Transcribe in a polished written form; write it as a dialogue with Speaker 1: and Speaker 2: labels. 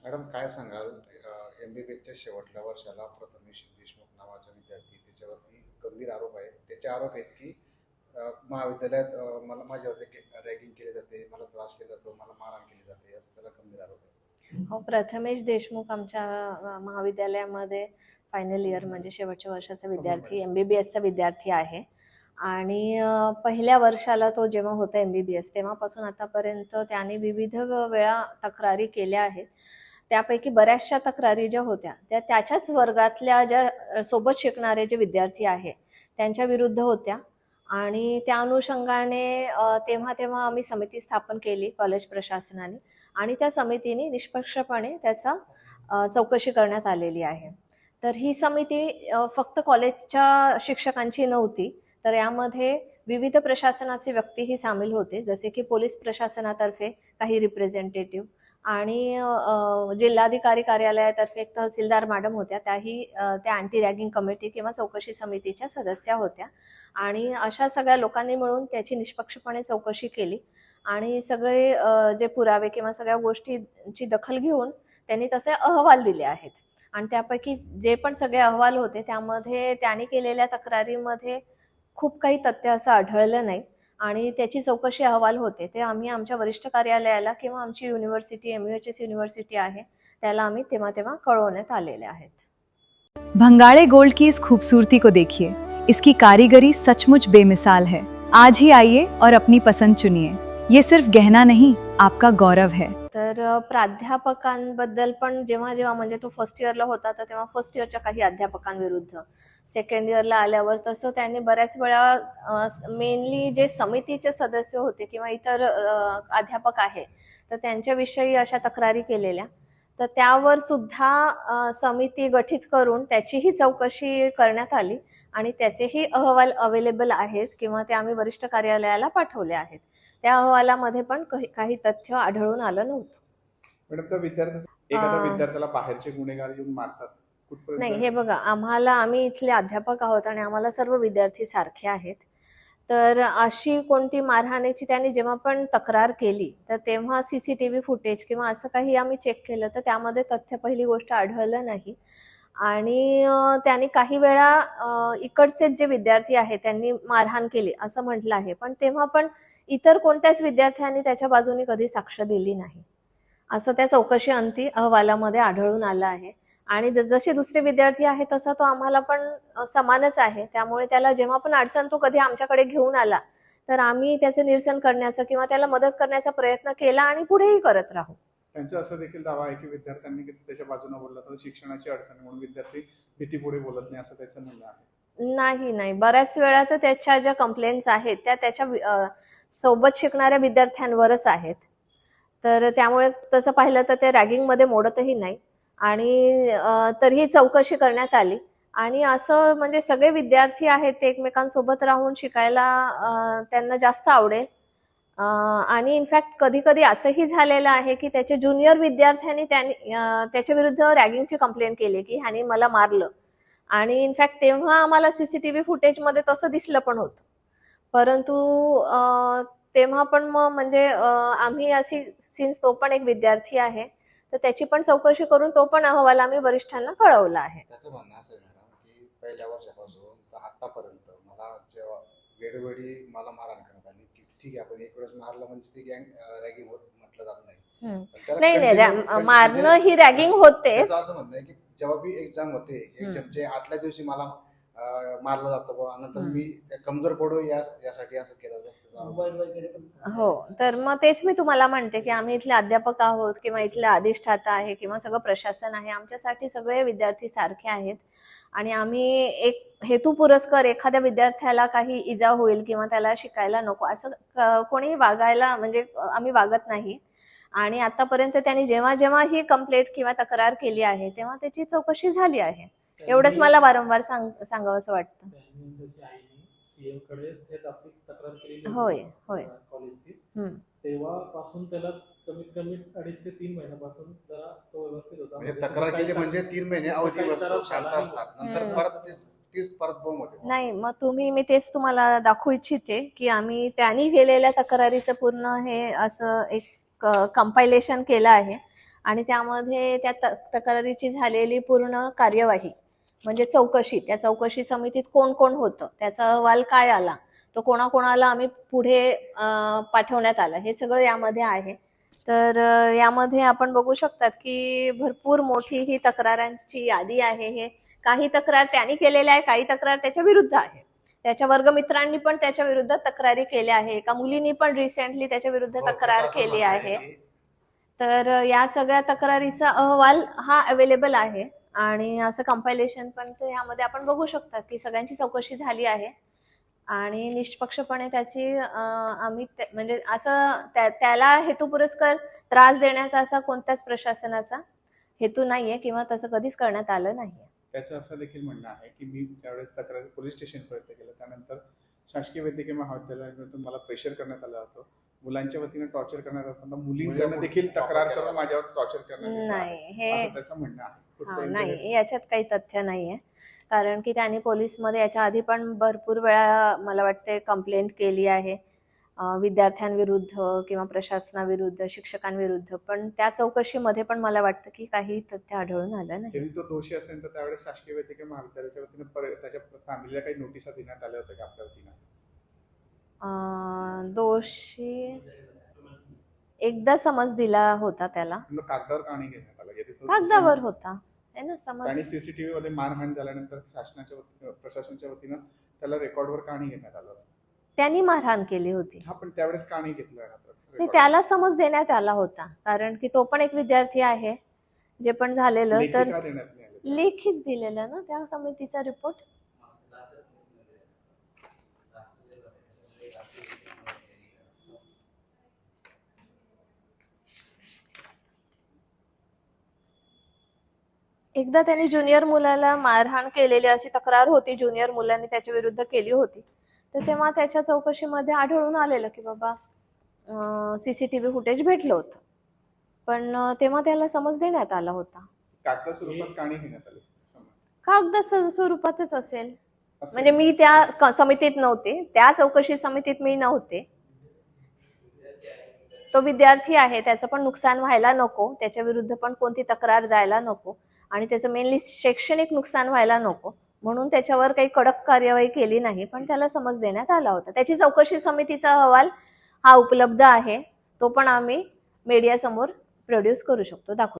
Speaker 1: Madam काय सांगाल MBBSच्या शेवटल्या वर्षाला प्रथमेश देशमुख नावाचा विद्यार्थी त्याच्यावरती गंभीर आरोप आहे. त्याचे आरोप आहेत की महाविद्यालयात मला माझ्यावरती रॅगिंग केली जाते, मला त्रास केला जातो, मला मारहाण केली जाते, असं त्याला गंभीर आरोप आहे.
Speaker 2: हो, प्रथमेश देशमुख आमच्या महाविद्यालयामध्ये फायनल इयर म्हणजे शेवटच्या वर्षाचा विद्यार्थी MBBSचा विद्यार्थी आहे. आणि पहिल्या वर्षाला तो जेव्हा होता MBBS तेव्हापासून आतापर्यंत त्याने विविध वेळा तक्रारी केल्या आहेत. त्यापैकी बऱ्याचशा तक्रारी ज्या होत्या त्या त्याच्याच वर्गातल्या ज्या सोबत शिकणारे जे विद्यार्थी आहे त्यांच्या विरुद्ध होत्या. आणि त्या अनुषंगाने तेव्हा तेव्हा आम्ही समिती स्थापन केली कॉलेज प्रशासनाने आणि त्या समितीने निष्पक्षपणे त्याचा चौकशी करण्यात आलेली आहे. तर ही समिती फक्त कॉलेजच्या शिक्षकांची नव्हती, तर यामध्ये विविध प्रशासनाचे व्यक्तीही सामील होते, जसे की पोलीस प्रशासनातर्फे काही रिप्रेझेंटेटिव्ह आणि जिल्हाधिकारी कार्यालयातर्फे एक तहसीलदार मॅडम होत्या, त्याही त्या अँटी रॅगिंग कमिटी किंवा चौकशी समितीच्या सदस्या होत्या. आणि अशा सगळ्या लोकांनी मिळून त्याची निष्पक्षपणे चौकशी केली आणि सगळे जे पुरावे किंवा सगळ्या गोष्टींची दखल घेऊन त्यांनी तसे अहवाल दिले आहेत. आणि त्यापैकी जे पण सगळे अहवाल होते त्यामध्ये त्यांनी केलेल्या तक्रारीमध्ये खूप काही तथ्य असं आढळलं नाही. आणि त्याची चौकशी अहवाल होते ते आम्ही आमच्या वरिष्ठ कार्यालयाला किंवा आमची युनिव्हर्सिटी MUHS युनिव्हर्सिटी आहे त्याला आम्ही तेव्हा तेव्हा कळवण्यात आलेले आहेत.
Speaker 3: भंगाड़े गोल्ड की इस खूबसूरती को देखिए, इसकी कारीगरी सचमुच बेमिसाल है। आज ही आइए और अपनी पसंद चुनिए। ये सिर्फ गहना नहीं, आपका गौरव है।
Speaker 2: तर प्राध्यापकांबद्दल पण जेव्हा जेव्हा म्हणजे तो फर्स्ट इयरला होता तर तेव्हा फर्स्ट इयरच्या काही अध्यापकांविरुद्ध, सेकंड इयरला आल्यावर तसं त्यांनी बऱ्याच वेळा मेनली जे समितीचे सदस्य होते किंवा इतर अध्यापक आहेत तर त्यांच्याविषयी अशा तक्रारी केलेल्या. तर त्यावर सुद्धा समिती गठीत करून त्याचीही चौकशी करण्यात आली आणि त्याचेही अहवाल अवेलेबल आहेत किंवा ते आम्ही वरिष्ठ कार्यालयाला पाठवले आहेत. त्या अहवालामध्ये पण काही तथ्य आढळून आलं नव्हतं.
Speaker 1: मॅडम त्या एखाद्या विद्यार्थ्याला बाहेरचे गुन्हेगार येऊन मारतात,
Speaker 2: नाही, हे बघा, आम्ही इथले अध्यापक आहोत आणि आम्हाला सर्व विद्यार्थी सारखे आहेत. तर अशी कोणती मारहाणीची त्यांनी जेव्हा पण तक्रार केली तर तेव्हा CCTV फुटेज किंवा असं काही आम्ही चेक केलं तर त्यामध्ये तथ्य पहिली गोष्ट आढळलं नाही. आणि त्यांनी काही वेळा इकडचेच जे विद्यार्थी आहेत त्यांनी मारहाण केली असं म्हटलं आहे, पण तेव्हा पण इतर कोणत्याच विद्यार्थ्यांनी त्याच्या बाजूने कधी साक्ष दिली नाही असं त्या चौकशी अंती अहवालामध्ये आढळून आलं आहे. आणि जसे दुसरे विद्यार्थी आहे तसा तो आम्हाला पण समानच आहे. त्यामुळे त्याला जेव्हा पण अडचण तो कधी आमच्याकडे घेऊन आला तर आम्ही त्याचं निरसन करण्याचा किंवा त्याला मदत करण्याचा प्रयत्न केला आणि पुढेही करत राहू.
Speaker 1: त्यांचा असं देखील दावा आहे की विद्यार्थ्यांनी त्याच्या बाजूने बोलला तर शिक्षणाची अडचण म्हणून विद्यार्थी भीतीपुढे बोलत नाही, असं त्याचं म्हणणं आहे.
Speaker 2: नाही, बऱ्याच वेळा तर त्याच्या ज्या कंप्लेंट्स आहेत त्या त्याच्या सोबत शिकणाऱ्या विद्यार्थ्यांवरच आहेत. तर त्यामुळे तसं पाहिलं तर ते रॅगिंगमध्ये मोडतही नाही. आणि तरीही चौकशी करण्यात आली आणि असं म्हणजे सगळे विद्यार्थी आहेत ते एकमेकांसोबत राहून शिकायला त्यांना जास्त आवडेल. आणि इनफॅक्ट कधी कधी असंही झालेलं आहे की त्याचे ज्युनियर विद्यार्थ्यांनी त्याच्या विरुद्ध रॅगिंगची कंप्लेंट केली की ह्याने मला मारलं. आणि इनफॅक्ट तेव्हा आम्हाला CCTV फुटेजमध्ये तसं दिसलं पण होतं. परंतु तेव्हा पण मग म्हणजे आम्ही अशी सिन्स तो पण एक विद्यार्थी आहे तर त्याची पण चौकशी करून तो पण अहवाल आम्ही वरिष्ठांना कळवला आहे.
Speaker 1: त्याचं म्हणणं असं आहे मॅडम की पहिल्या वर्षापासून तर आतापर्यंत मला जेव्हा वेळोवेळी मला मारहाण करण्यात आली की ठीक आहे आपण एक वेळेस मारलं म्हणजे ती गँग रॅगिंग होत म्हटलं जात नाही.
Speaker 2: नाही, मारणं ही रॅगिंग होतेच.
Speaker 1: असं म्हणणं आहे की जेव्हा बी एक्झाम होते, एक्झामच्या आदल्या दिवशी मला मारलं जातं नंतर मी कमजोर पडू यासाठी असं केलं जातं.
Speaker 2: हो, तर मग तेच मी तुम्हाला म्हणते की आम्ही इथले अध्यापक आहोत किंवा इथले अधिष्ठाता आहे किंवा सगळं प्रशासन आहे, आमच्यासाठी सगळे विद्यार्थी सारखे आहेत. आणि आम्ही एक हेतुपुरस्कर एखाद्या विद्यार्थ्याला काही इजा होईल किंवा त्याला शिकायला नको असं कोणीही वागायला म्हणजे आम्ही वागत नाही. आणि आतापर्यंत त्यांनी जेव्हा जेव्हा ही कंप्लेंट किंवा तक्रार केली आहे तेव्हा त्याची चौकशी झाली आहे. एवढंच मला वारंवार सांगावंसं वाटतं. होय.
Speaker 4: तेव्हापासून त्याला कमीत कमी 2.5 ते 3 महिन्यापासून जरा तो व्यवस्थित होता.
Speaker 1: म्हणजे तक्रार केली म्हणजे 3 महिने अवधी शांत असतात, नंतर परत तीच परत बोंब होते.
Speaker 2: नाही, मग मी तेच तुम्हाला दाखवू इच्छिते की आम्ही त्यांनी केलेल्या तक्रारीचं पूर्ण हे असं एक कंपायलेशन केलं आहे आणि त्यामध्ये त्या तक्रारीची झालेली पूर्ण कार्यवाही म्हणजे चौकशी, त्या चौकशी समितीत कोण कोण होतं, त्याचा अहवाल काय आला, तो कोणाकोणाला आम्ही पुढे पाठवण्यात आला, हे सगळं यामध्ये आहे. तर यामध्ये आपण बघू शकतात की भरपूर मोठी ही तक्रारांची यादी आहे. हे काही तक्रार त्यांनी केलेल्या आहे, काही तक्रार त्याच्या विरुद्ध आहे. त्याच्या वर्गमित्रांनी पण त्याच्या विरुद्ध तक्रारी केल्या आहे. एका मुलीने पण रिसेंटली त्याच्या विरुद्ध तक्रार केली आहे. तर या सगळ्या तक्रारीचा अहवाल हा अवेलेबल आहे आणि असं कंपायलेशन पण यामध्ये आपण बघू शकतात की सगळ्यांची चौकशी झाली आहे आणि निष्पक्षपणे त्याची आम्ही म्हणजे असं त्याला हेतू पुरस्कर त्रास देण्याचा असा कोणत्याच प्रशासनाचा हेतू नाहीये किंवा तसं कधीच करण्यात आलं नाहीये.
Speaker 5: त्याचं असं देखील म्हणणं आहे की मी त्यावेळेस तक्रार पोलीस स्टेशनपर्यंत केलं, त्यानंतर शासकीय वैद्यकीय महाविद्यालयातून मला प्रेशर करण्यात आलं होतं, मुलांच्या वतीने टॉर्चर करण्यात आलं होतं, मुलींकडनं देखील तक्रार करून माझ्यावर टॉर्चर करण्यात येत आहे,
Speaker 2: नाही,
Speaker 5: असं त्याचं म्हणणं आहे. कुठपर्यंत हे-
Speaker 2: नाही, याच्यात काही तथ्य नाहीये. कारण की त्यांनी पोलीसमध्ये याच्या आधी पण भरपूर वेळा मला वाटते कंप्लेंट केली आहे विद्यार्थ्यांविरुद्ध किंवा प्रशासनाविरुद्ध, शिक्षकांविरुद्ध, पण त्या चौकशीमध्ये पण मला वाटतं की काही तथ्य आढळून आलं नाही.
Speaker 5: यदि तो दोषी असेल तर त्यावेळेस शासकीय वैद्यकीय महाविद्यालयाच्या वतीने त्याच्या फॅमिलीला काही नोटिसा देण्यात आल्या होत्या का आपल्या वतीनं?
Speaker 2: दोषी एकदा समज दिला होता त्याला,
Speaker 5: मग कागदावर का नाही घेण्यात आला? यदि तो
Speaker 2: कागदावर होता है ना
Speaker 5: आणि
Speaker 2: समज.
Speaker 5: सीसीटीव्ही मध्ये मारहाण झाल्यानंतर प्रशासनाच्या वतीनं त्याला रेकॉर्डवर का नाही घेण्यात आलं होतं?
Speaker 2: त्यांनी मारहाण केली होती,
Speaker 5: हा, पण त्यावेळेस का नाही घेतलं
Speaker 2: ते त्याला समज देण्यात आला होता. कारण की तो पण एक विद्यार्थी आहे. जे पण झालेलं
Speaker 5: लेखी
Speaker 2: तर
Speaker 5: का देण्यात नाही आलं?
Speaker 2: लेखीच दिलेलं ना त्या समितीचा रिपोर्ट. एकदा त्यांनी ज्युनियर मुलाला मारहाण केलेली अशी तक्रार होती, ज्युनियर मुलांनी त्याच्या विरुद्ध केली होती. तर तेव्हा त्याच्या चौकशीमध्ये आढळून आलेलं की बाबा सीसीटीव्ही फुटेज भेटलं होतं, पण तेव्हा त्याला समज देण्यात आला होता.
Speaker 5: कागदा स्वरूपात का नाही घेण्यात आले समज?
Speaker 2: कागद स्वरूपातच असेल.
Speaker 5: असं-
Speaker 2: म्हणजे मी त्या समितीत नव्हते, त्या चौकशी समितीत मी नव्हते. तो विद्यार्थी आहे, त्याचं पण नुकसान व्हायला नको, त्याच्या विरुद्ध पण कोणती तक्रार जायला नको आणि त्याचं मेनली शैक्षणिक नुकसान व्हायला नको म्हणून त्याच्यावर काही कडक कार्यवाही केली नाही, पण त्याला समज देण्यात आला होता. त्याची चौकशी समितीचा अहवाल हा उपलब्ध आहे, तो पण आम्ही मीडियासमोर प्रोड्यूस करू शकतो, दाखवू.